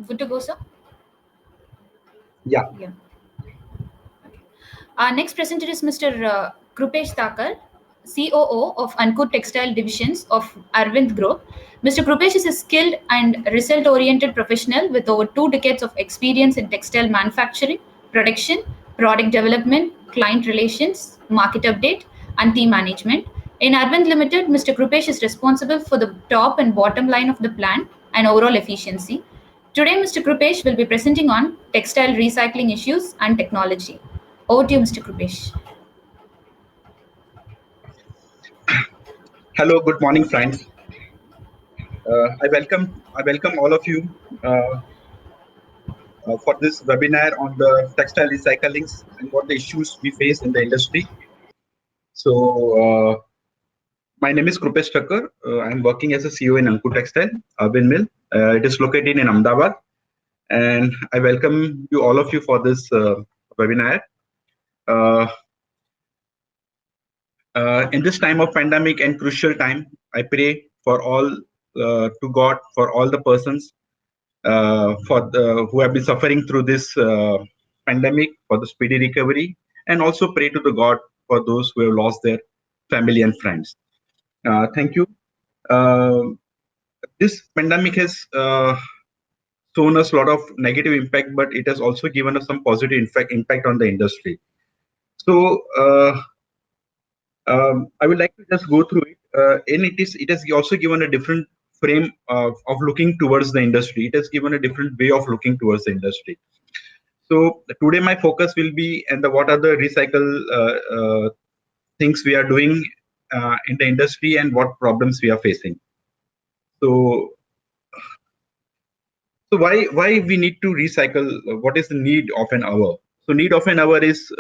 Good to go, sir? Yeah. Yeah. Okay. Our next presenter is Mr. Krupesh Thakkar, COO of Ankur Textile Divisions of Arvind Group. Mr. Krupesh is a skilled and result-oriented professional with over 2 decades of experience in textile manufacturing, production, product development, client relations, market update, and team management. In Arvind Limited, Mr. Krupesh is responsible for the top and bottom line of the plant and overall efficiency. Today, Mr. Krupesh will be presenting on textile recycling issues and technology. Over to you, Mr. Krupesh. Hello, good morning, friends. I welcome all of you for this webinar on the textile recyclings and what the issues we face in the industry. So, my name is Krupesh Thakkar. I'm working as a CEO in Ankur Textile, Arvind Mill. It is located in Ahmedabad, and I welcome you all of you for this webinar. Uh, in this time of pandemic and crucial time, I pray for all to God for all the persons who have been suffering through this pandemic for the speedy recovery, and also pray to the God for those who have lost their family and friends. Thank you. Uh, this pandemic has shown us a lot of negative impact, but it has also given us some positive impact on the industry. So I would like to just go through it. And it has also given a different frame of looking towards the industry. It has given a different way of looking towards the industry. So today my focus will be and what are the recycle things we are doing in the industry and what problems we are facing. So why we need to recycle? What is the need of an hour? So need of an hour is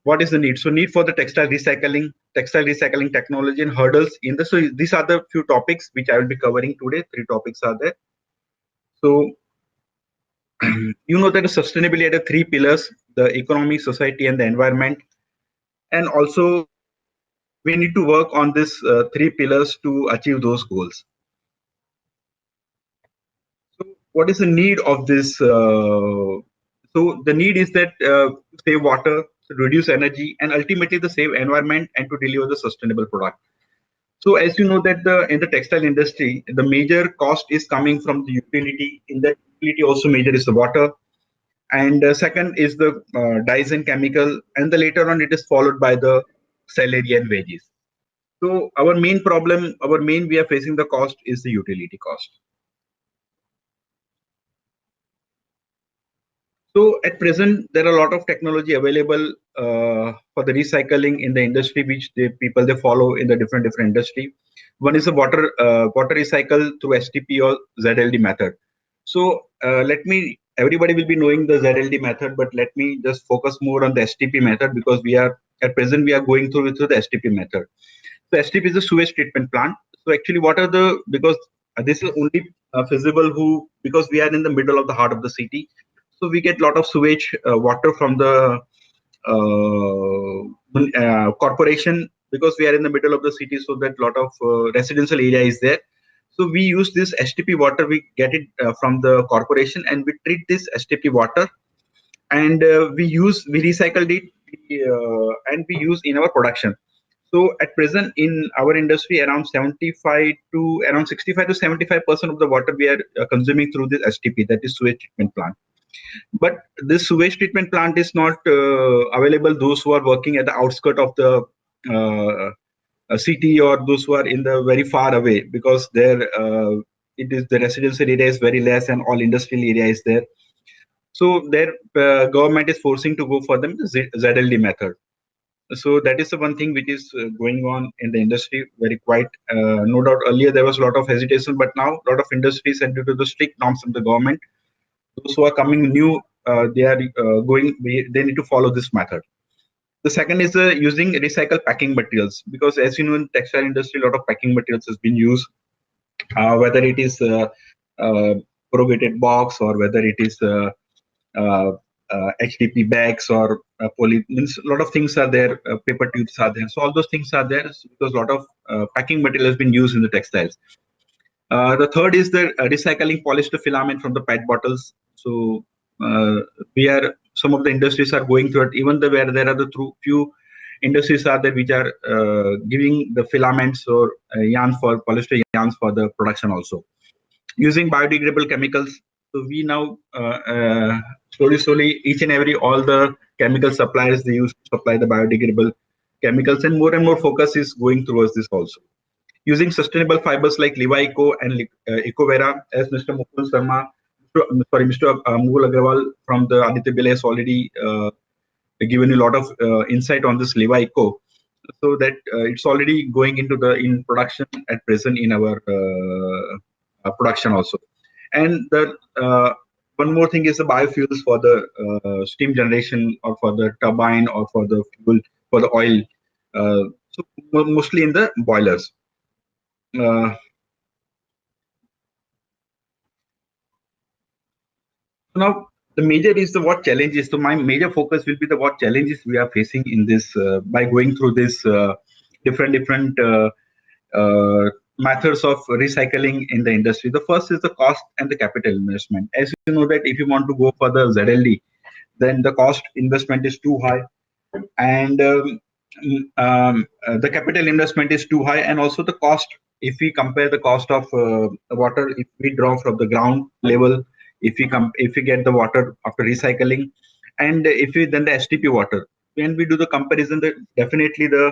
what is the need? So need for the textile recycling technology and hurdles in the. So these are the few topics which I will be covering today. 3 topics are there. So you know that sustainability had 3 pillars: the economy, society, and the environment. And also we need to work on these 3 pillars to achieve those goals. So what is the need of this? So the need is that save water, reduce energy, and ultimately the save environment and to deliver the sustainable product. So as you know that in the textile industry, the major cost is coming from the utility. In that utility also major is the water. And second is the dyes and chemical. And the later on it is followed by the salary and wages. So our main we are facing the cost is the utility cost. So at present, there are a lot of technology available for the recycling in the industry, which people they follow in the different industry. One is the water recycle through STP or ZLD method. So everybody will be knowing the ZLD method, but let me just focus more on the STP method because at present we are going through the STP method. So STP is a sewage treatment plant. So actually, because this is only feasible because we are in the middle of the heart of the city. So we get a lot of sewage water from the corporation because we are in the middle of the city. So that lot of residential area is there. So we use this STP water. We get it from the corporation, and we treat this STP water, and we recycled it, and we use in our production. So at present in our industry, around 65 to 75% of the water we are consuming through this STP, that is sewage treatment plant. But this sewage treatment plant is not available those who are working at the outskirt of the city, or those who are in the very far away, because there the residential area is very less and all industrial area is there. So their government is forcing to go for them the ZLD method. So that is the one thing which is going on in the industry very quite. No doubt earlier there was a lot of hesitation, but now a lot of industries, and due to the strict norms of the government, those who are coming new, they need to follow this method. The second is using recycled packing materials, because as you know in textile industry a lot of packing materials has been used, whether it is corrugated box, or whether it is uh, HDP bags, or means a lot of things are there, paper tubes are there. So all those things are there because a lot of packing material has been used in the textiles. The third is the recycling polyester filament from the PET bottles. So we are some of the industries are going through it. Even the where there are the few industries are there which are giving the filaments or yarns for polyester yarns for the production also using biodegradable chemicals. So we now slowly each and every all the chemical suppliers they use to supply the biodegradable chemicals, and more focus is going towards this also using sustainable fibers like Liva-Eco and Ecovera, as Mr. Mukul Sharma, Mr. Mukul Agrawal from the Aditya Birla has already given you a lot of insight on this Liva-Eco. So that it's already going into the in production at present in our production also. And the one more thing is the biofuels for the steam generation or for the turbine or for the fuel for the oil. So mostly in the boilers. Uh, Now, the major is the what challenges. So my major focus will be the what challenges we are facing in this by going through this different methods of recycling in the industry. The first is the cost and the capital investment. As you know that if you want to go for the ZLD, then the cost investment is too high, and the capital investment is too high, and also the cost. If we compare the cost of water, if we draw from the ground level, if we get the water after recycling, and if we then the STP water, when we do the comparison, definitely the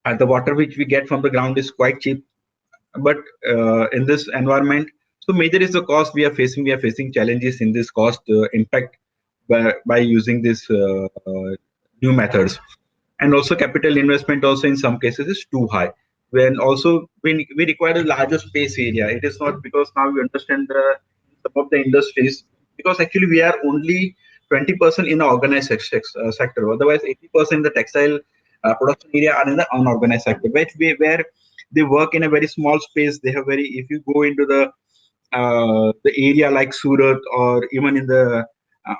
water which we get from the ground is quite cheap. But in this environment, so major is the cost we are facing. We are facing challenges in this cost impact by using this new methods, and also capital investment also in some cases is too high. When also when we require a larger space area, it is not because now we understand the some of the industries, because actually we are only 20% in the organized sector. Otherwise 80% in the textile production area are in the unorganized sector, where they work in a very small space. They have very, if you go into the area like Surat or even in the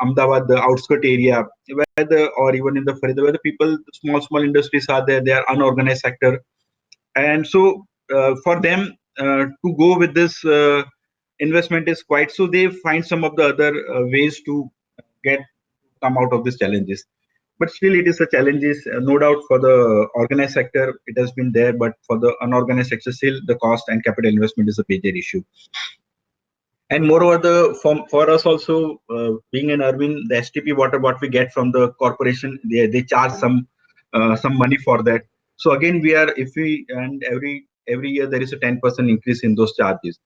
Ahmedabad, the outskirt area, where or even in the Faridabad, where the people, the small industries are there. They are unorganized sector, and so for them to go with this investment is quite. So they find some of the other ways to get come out of these challenges. But still, it is a challenges, no doubt. For the organized sector, it has been there, but for the unorganized sector, still the cost and capital investment is a major issue. And moreover, for us also, being an Arvind, the STP water what we get from the corporation, they charge some money for that. So again, we are, if we, and every year there is a 10% increase in those charges.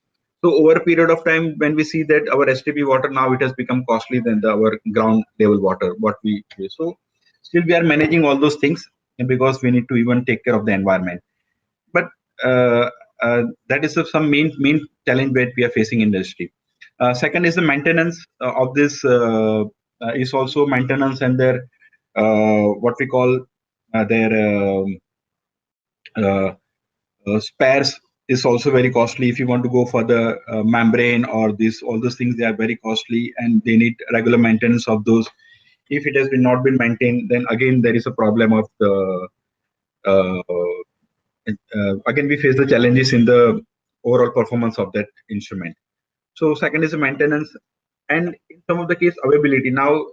So over a period of time, when we see that our STP water now it has become costly than our ground level water what we use. So still we are managing all those things, and because we need to even take care of the environment. But that is some main challenge that we are facing in the industry. Second is the maintenance of this is also maintenance, and their what we call their uh, spares is also very costly. If you want to go for the membrane or this, all those things, they are very costly, and they need regular maintenance of those. If it has been not been maintained, then again there is a problem of the uh, again we face the challenges in the overall performance of that instrument. So second is the maintenance, and in some of the case availability. Now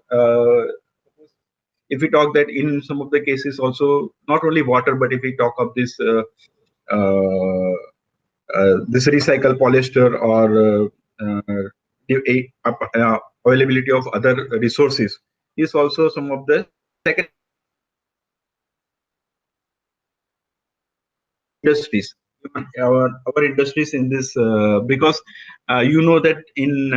if we talk that in some of the cases also not only water, but if we talk of uh, this recycled polyester or availability of other resources is also some of the second industries. Our industries in this because you know that in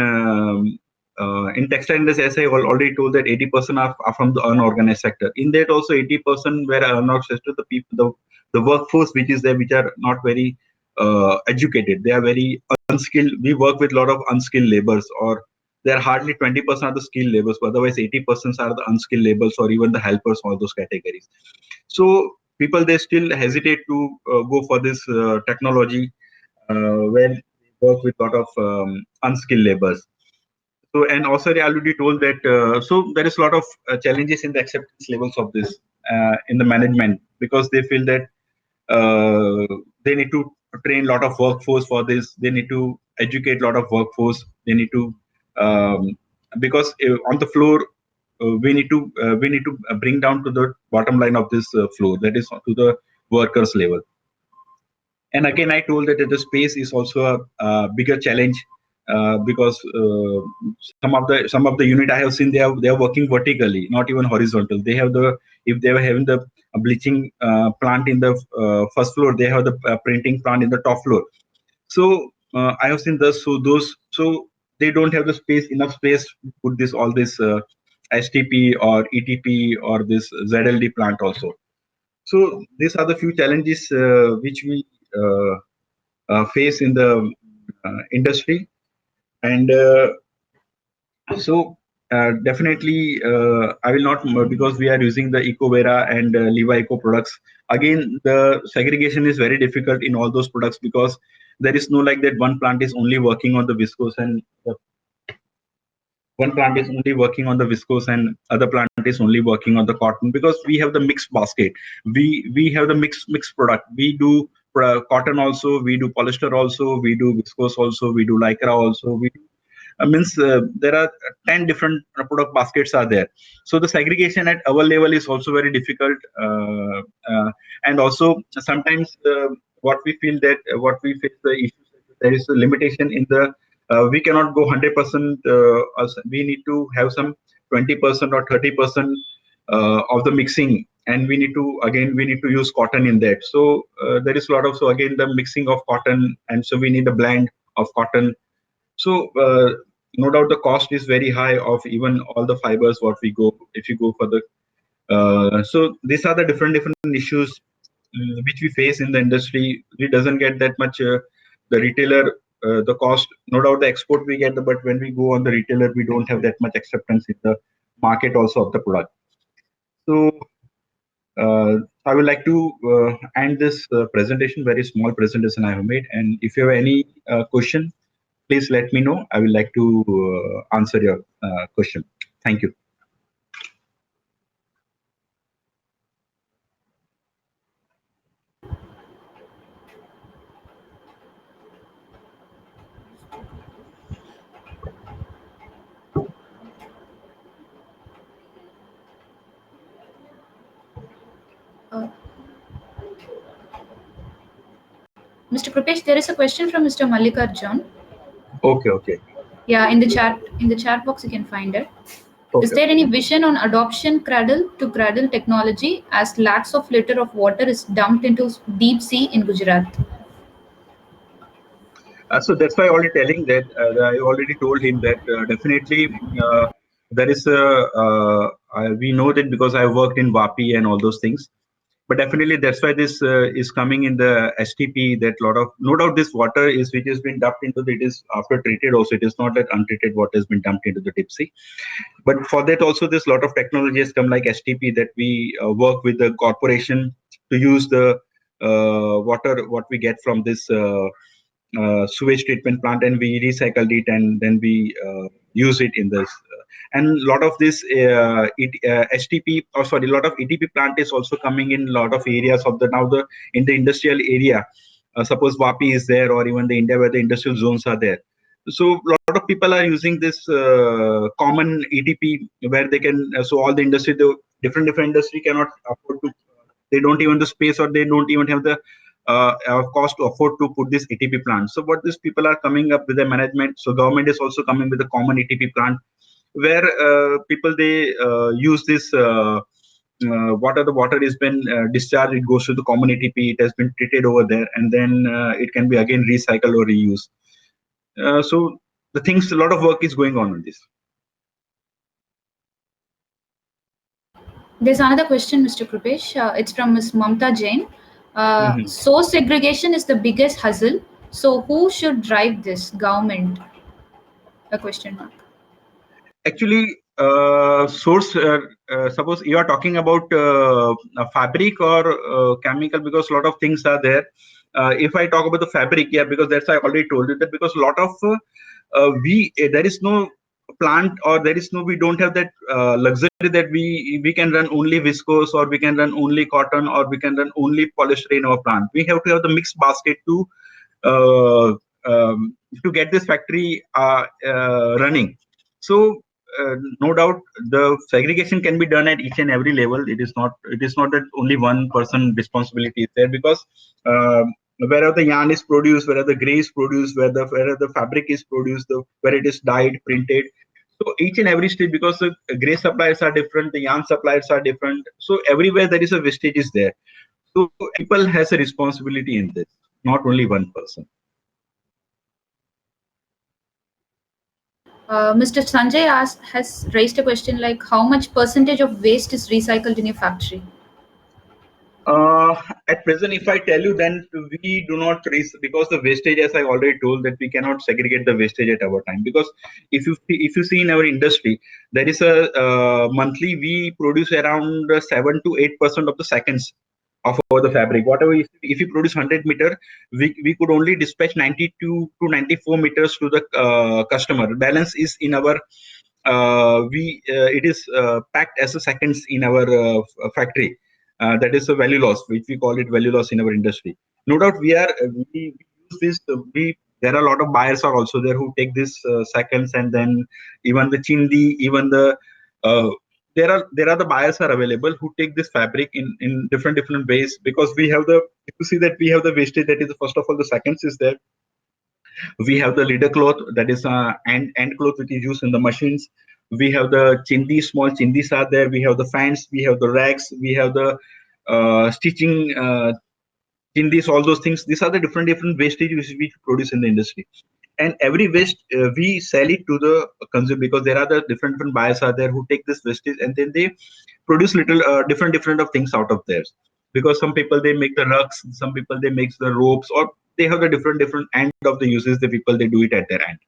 textile industry, as I already told, that 80% are from the unorganized sector. In that also 80% were unorganized sector, the people, the workforce which is there, which are not very educated. They are very unskilled. We work with a lot of unskilled laborers, or they are hardly 20% of the skilled laborers. But otherwise, 80% are the unskilled laborers or even the helpers, all those categories. So people they still hesitate to go for this technology when they work with a lot of unskilled laborers. So, and also I already told that so there is a lot of challenges in the acceptance levels of this in the management, because they feel that they need to train a lot of workforce for this. They need to educate a lot of workforce. They need to because on the floor we need to bring down to the bottom line of this floor, that is to the workers level. And again, I told that the space is also a bigger challenge because some of the unit I have seen, they are working vertically, not even horizontal. They have the, if they were having the bleaching plant in the first floor, they have the printing plant in the top floor. So I have seen this. So they don't have the space, enough space to put this all this STP or ETP or this ZLD plant also. So these are the few challenges which we face in the industry. And so definitely I will not, because we are using the EcoVera and Levi Eco products. Again, the segregation is very difficult in all those products because there is no like that one plant is only working on the viscose and one plant is only working on the viscose and other plant is only working on the cotton, because we have the mixed basket. We have the mixed product. We do cotton also, we do polyester also, we do viscose also, we do lycra also, we do means there are 10 different product baskets are there. So the segregation at our level is also very difficult, and also sometimes what we feel that what we face the issue, there is a limitation in the we cannot go 100%. We need to have some 20% or 30% of the mixing, and we need to use cotton in that. So there is a lot of, so again the mixing of cotton, and so we need a blend of cotton. So no doubt the cost is very high of even all the fibers what we go, if you go for the so these are the different issues which we face in the industry. It doesn't get that much the retailer the cost. No doubt the export we get, but when we go on the retailer, we don't have that much acceptance in the market also of the product. So I would like to end this presentation, very small presentation I have made. And if you have any question, please let me know. I will like to answer your question. Thank you. Uh, Mr. Krupesh, there is a question from Mr. Mallikarjun. Okay, okay, Yeah, in the chat box you can find it. Is okay. there any vision on adoption cradle to cradle technology as lakhs of liter of water is dumped into deep sea in Gujarat? So that's why I already telling that I already told him that definitely there is a we know that because I worked in Vapi and all those things. But definitely that's why this is coming in the STP, that lot of, no doubt this water is which has been dumped into the, it is after treated also, it is not that untreated water has been dumped into the deep sea. But for that also this lot of technology has come like STP, that we work with the corporation to use the water what we get from this sewage treatment plant, and we recycled it and then we use it in this. And a lot of this STP, or sorry, a lot of ETP plant is also coming in a lot of areas of the now the in the industrial area. Suppose Vapi is there, or even the India where the industrial zones are there. So a lot of people are using this common ETP where they can. So all the industry, the different industry cannot afford to. They don't even the space, or they don't even have the cost to afford to put this ETP plant. So what these people are coming up with the management. So government is also coming with a common ETP plant where people they use this water. The water has been discharged. It goes to the common ETP. It has been treated over there, and then it can be again recycled or reused. So the things, a lot of work is going on this. There's another question, Mr. Krupesh. It's from Ms. Mamta Jain. Mhm. Source segregation is the biggest hustle. So who should drive this? Government? A question mark. Actually, source. Suppose you are talking about a fabric or chemical, because a lot of things are there. If I talk about the fabric, yeah, because that's I already told you that, because a lot of there is no plant, or there is no, we don't have that luxury that we can run only viscose, or we can run only cotton, or we can run only polyester in our plant. We have to have the mixed basket too. uh, to get this factory running. So no doubt the segregation can be done at each and every level. It is not that only one person responsibility is there, because wherever the yarn is produced, wherever the gray is produced, wherever the fabric is produced, where it is dyed, printed. So each and every stage, because the gray suppliers are different, the yarn suppliers are different. So everywhere there is a wastage is there. So people has a responsibility in this, not only one person. Mr. Sanjay has raised a question like how much percentage of waste is recycled in your factory? Uh, at present, if I tell you, then we do not trace, because the wastage, as I already told, that we cannot segregate the wastage at our time. Because if you see in our industry, there is a monthly we produce around 7 to 8% of the seconds of all the fabric. Whatever, if you produce 100 meter, we could only dispatch 92 to 94 meters to the customer. Balance is in our we it is packed as a seconds in our factory. That is a value loss, which we call it value loss in our industry. No doubt we use this. We There are a lot of buyers are also there who take this seconds, and then even the chindi, even the uh, there are the buyers are available who take this fabric in different ways, because we have the, if you see that we have the wastage, that is first of all the seconds is there. We have the leader cloth, that is end cloth, which is used in the machines. We have the chindi, small chindis are there. We have the fans, we have the racks, we have the stitching chindis, all those things. These are the different wastage which we produce in the industry. And every waste we sell it to the consumer, because there are the different buyers are there who take this wastage, and then they produce little different of things out of theirs. Because some people they make the rugs, some people they make the ropes, or they have the different end of the uses. The people they do it at their end.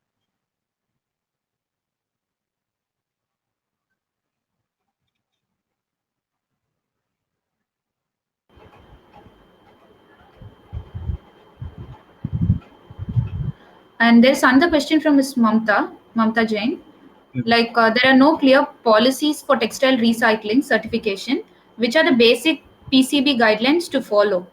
And there's another question from Ms. Mamta Jain. Like there are no clear policies for textile recycling certification. Which are the basic PCB guidelines to follow?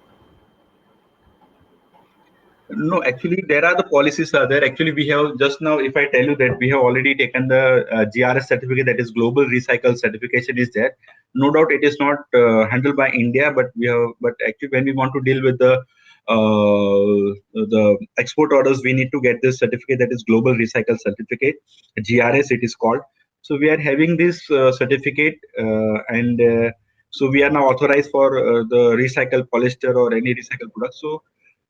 No, actually, there are the policies are there. Actually, we have just now, if I tell you that we have already taken the GRS certificate, that is Global Recycle Certification is there. No doubt it is not handled by India, but we have, but actually when we want to deal with the export orders, we need to get this certificate, that is Global Recycle Certificate, GRS it is called. So we are having this certificate, and so we are now authorized for the recycled polyester or any recycled product. So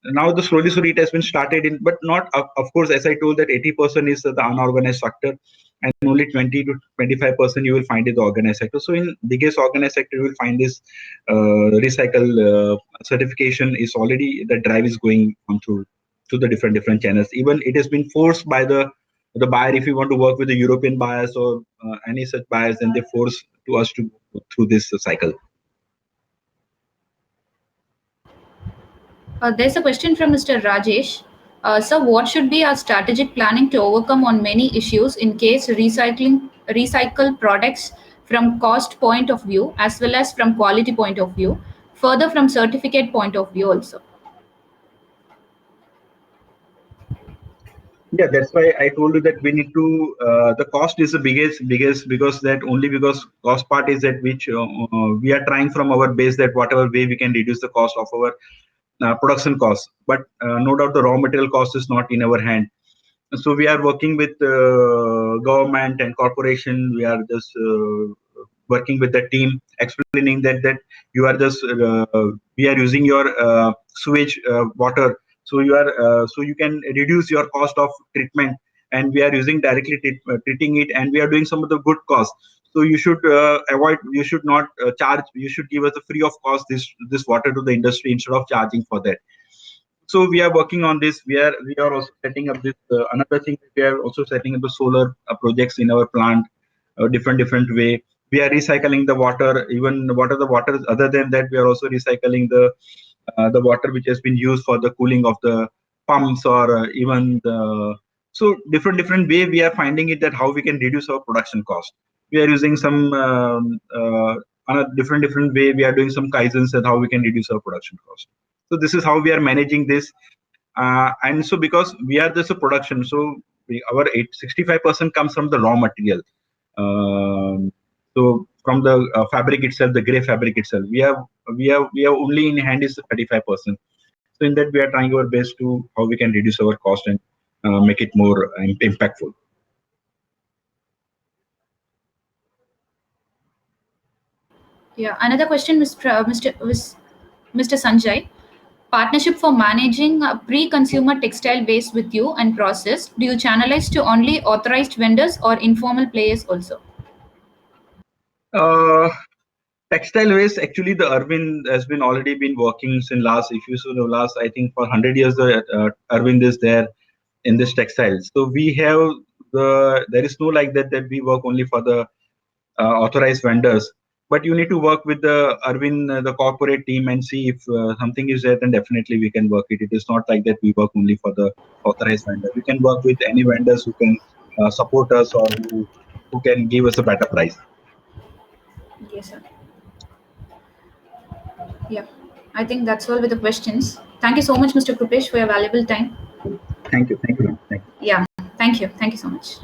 now the slowly it has been started in, but not of course, as I told, that 80% is the unorganized sector, and only 20 to 25% you will find in the organized sector. So in biggest organized sector you will find this recycle certification is already, the drive is going on through the different channels. Even it has been forced by the buyer. If you want to work with the European buyers or any such buyers, then they force to us to go through this cycle. There's a question from Mr. Rajesh. So, what should be our strategic planning to overcome on many issues in case recycle products from cost point of view as well as from quality point of view, further from certificate point of view also. Yeah, that's why I told you that we need to. The cost is the biggest, because that only because cost part is that which we are trying from our base, that whatever way we can reduce the cost of our production cost. But no doubt the raw material cost is not in our hand. So we are working with government and corporation. We are just working with the team, explaining that you are just we are using your sewage water, so you can reduce your cost of treatment, and we are using directly treating it, and we are doing some of the good costs. So you should avoid, you should not charge, you should give us a free of cost this water to the industry instead of charging for that. So we are working on this. We are also setting up this another thing. We are also setting up the solar projects in our plant, different way. We are recycling the water. Even what are the waters other than that, we are also recycling the water which has been used for the cooling of the pumps, or even the, so different way we are finding it, that how we can reduce our production cost. We are using some on a different way. We are doing some kaizens, and how we can reduce our production cost. So this is how we are managing this. And so because we are this a production, so our 65% comes from the raw material. So from the fabric itself, the gray fabric itself, we have only in hand is 35%. So in that we are trying our best to how we can reduce our cost and make it more impactful. Yeah. Another question, Mr. Sanjay. Partnership for managing pre-consumer textile waste with you and process. Do you channelize to only authorized vendors or informal players also? Uh, Textile waste, actually, the Arvind has been already been working since last, if you so know, last I think for 100 years, the Arvind is there in this textiles. So we have there is no like that we work only for the authorized vendors, but you need to work with the Arvind, the corporate team, and see if something is there. Then definitely we can work it. It is not like that we work only for the authorized vendor. We can work with any vendors who can support us or who can give us a better price. Yes, sir. Yeah. I think that's all with the questions. Thank you so much, Mr. Krupesh, for your valuable time. Thank you. Thank you. Thank you. Yeah. Thank you. Thank you so much.